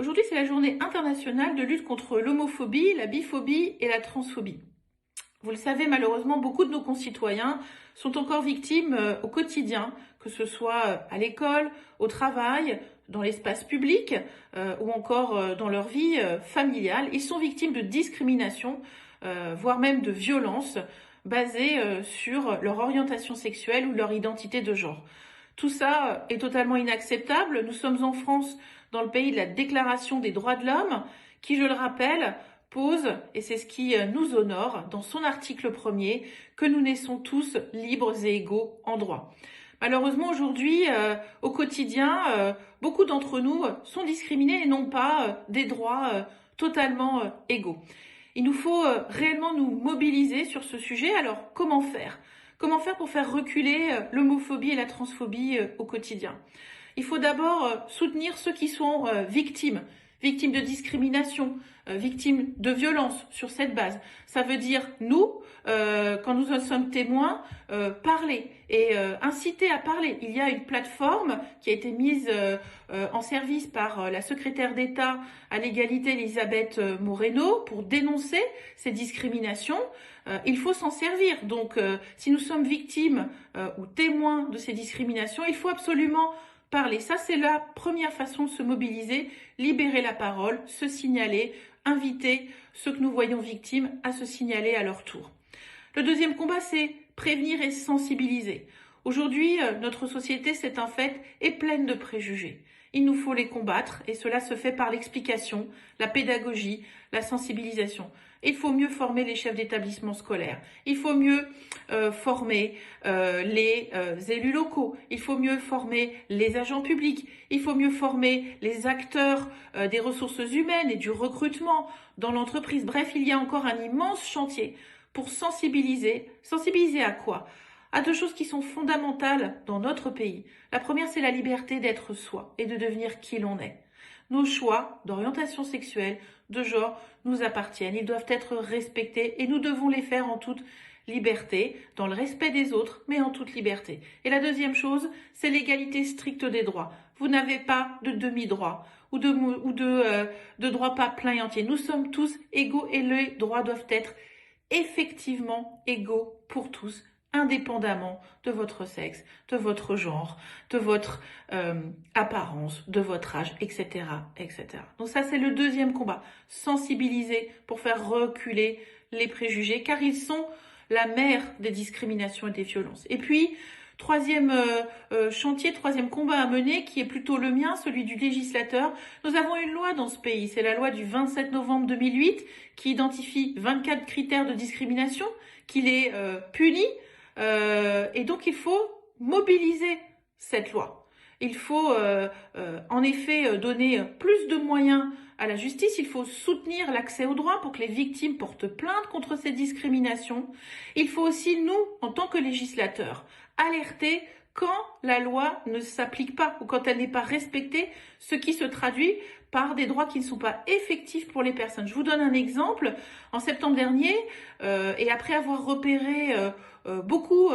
Aujourd'hui, c'est la journée internationale de lutte contre l'homophobie, la biphobie et la transphobie. Vous le savez, malheureusement, beaucoup de nos concitoyens sont encore victimes au quotidien, que ce soit à l'école, au travail, dans l'espace public ou encore dans leur vie familiale. Ils sont victimes de discrimination, voire même de violences basées sur leur orientation sexuelle ou leur identité de genre. Tout ça est totalement inacceptable. Nous sommes en France, dans le pays de la Déclaration des droits de l'homme, qui, je le rappelle, pose, et c'est ce qui nous honore, dans son article 1er, que nous naissons tous libres et égaux en droit. Malheureusement, aujourd'hui, au quotidien, beaucoup d'entre nous sont discriminés et n'ont pas des droits totalement égaux. Il nous faut réellement nous mobiliser sur ce sujet. Alors, comment faire ? Comment faire pour faire reculer l'homophobie et la transphobie au quotidien ? Il faut d'abord soutenir ceux qui sont victimes de discrimination, victimes de violence sur cette base. Ça veut dire nous, quand nous en sommes témoins, parler et inciter à parler. Il y a une plateforme qui a été mise en service par la secrétaire d'État à l'égalité Elisabeth Moreno pour dénoncer ces discriminations. Il faut s'en servir. Donc, si nous sommes victimes ou témoins de ces discriminations, il faut absolument parler. Ça, c'est la première façon de se mobiliser, libérer la parole, se signaler, inviter ceux que nous voyons victimes à se signaler à leur tour. Le deuxième combat, c'est prévenir et sensibiliser. Aujourd'hui, notre société, c'est un fait, est pleine de préjugés. Il nous faut les combattre et cela se fait par l'explication, la pédagogie, la sensibilisation. Il faut mieux former les chefs d'établissement scolaire. Il faut mieux former les élus locaux. Il faut mieux former les agents publics. Il faut mieux former les acteurs des ressources humaines et du recrutement dans l'entreprise. Bref, il y a encore un immense chantier pour sensibiliser. Sensibiliser à quoi ? À deux choses qui sont fondamentales dans notre pays. La première, c'est la liberté d'être soi et de devenir qui l'on est. Nos choix d'orientation sexuelle, de genre, nous appartiennent. Ils doivent être respectés et nous devons les faire en toute liberté, dans le respect des autres, mais en toute liberté. Et la deuxième chose, c'est l'égalité stricte des droits. Vous n'avez pas de demi-droit ou de droits pas pleins et entiers. Nous sommes tous égaux et les droits doivent être effectivement égaux pour tous, indépendamment de votre sexe, de votre genre, de votre apparence, de votre âge, etc., etc. Donc ça, c'est le deuxième combat. Sensibiliser pour faire reculer les préjugés, car ils sont la mère des discriminations et des violences. Et puis, troisième chantier, troisième combat à mener, qui est plutôt le mien, celui du législateur. Nous avons une loi dans ce pays, c'est la loi du 27 novembre 2008, qui identifie 24 critères de discrimination, qui les punit, et donc il faut mobiliser cette loi. Il faut en effet donner plus de moyens à la justice, il faut soutenir l'accès aux droits pour que les victimes portent plainte contre ces discriminations. Il faut aussi, nous, en tant que législateurs, alerter quand la loi ne s'applique pas ou quand elle n'est pas respectée, ce qui se traduit par des droits qui ne sont pas effectifs pour les personnes. Je vous donne un exemple. En septembre dernier, et après avoir repéré beaucoup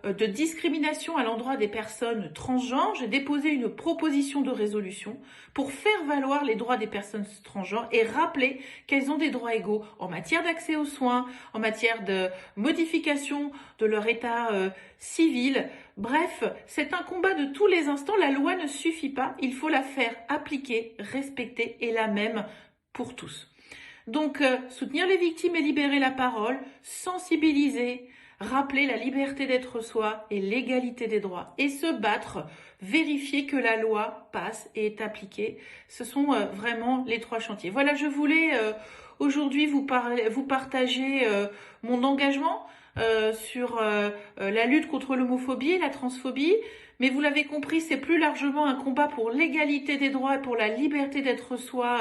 de discrimination à l'endroit des personnes transgenres, j'ai déposé une proposition de résolution pour faire valoir les droits des personnes transgenres et rappeler qu'elles ont des droits égaux en matière d'accès aux soins, en matière de modification de leur état civil. Bref, c'est un combat de tous les instants. La loi ne suffit pas, il faut la faire appliquer, respecter et la même pour tous. Donc, soutenir les victimes et libérer la parole, sensibiliser, rappeler la liberté d'être soi et l'égalité des droits et se battre, vérifier que la loi passe et est appliquée. Ce sont vraiment les trois chantiers. Voilà, je voulais aujourd'hui vous partager mon engagement sur la lutte contre l'homophobie et la transphobie. Mais vous l'avez compris, c'est plus largement un combat pour l'égalité des droits et pour la liberté d'être soi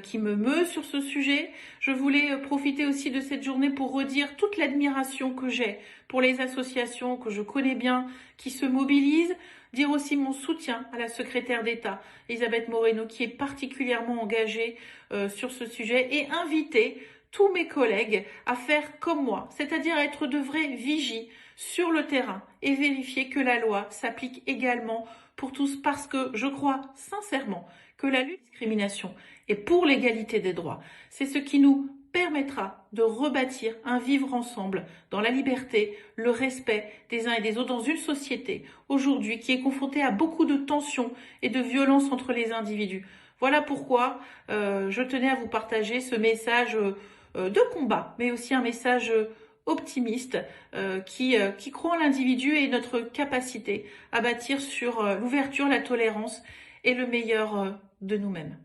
qui me meut sur ce sujet. Je voulais profiter aussi de cette journée pour redire toute l'admiration que j'ai pour les associations que je connais bien, qui se mobilisent. Dire aussi mon soutien à la secrétaire d'État, Elisabeth Moreno, qui est particulièrement engagée sur ce sujet, et inviter tous mes collègues à faire comme moi, c'est-à-dire être de vrais vigies sur le terrain et vérifier que la loi s'applique également pour tous, parce que je crois sincèrement que la lutte contre la discrimination et pour l'égalité des droits, c'est ce qui nous permettra de rebâtir un vivre ensemble dans la liberté, le respect des uns et des autres dans une société aujourd'hui qui est confrontée à beaucoup de tensions et de violences entre les individus. Voilà pourquoi je tenais à vous partager ce message de combat, mais aussi un message optimiste qui croit en l'individu et notre capacité à bâtir sur l'ouverture, la tolérance et le meilleur de nous-mêmes.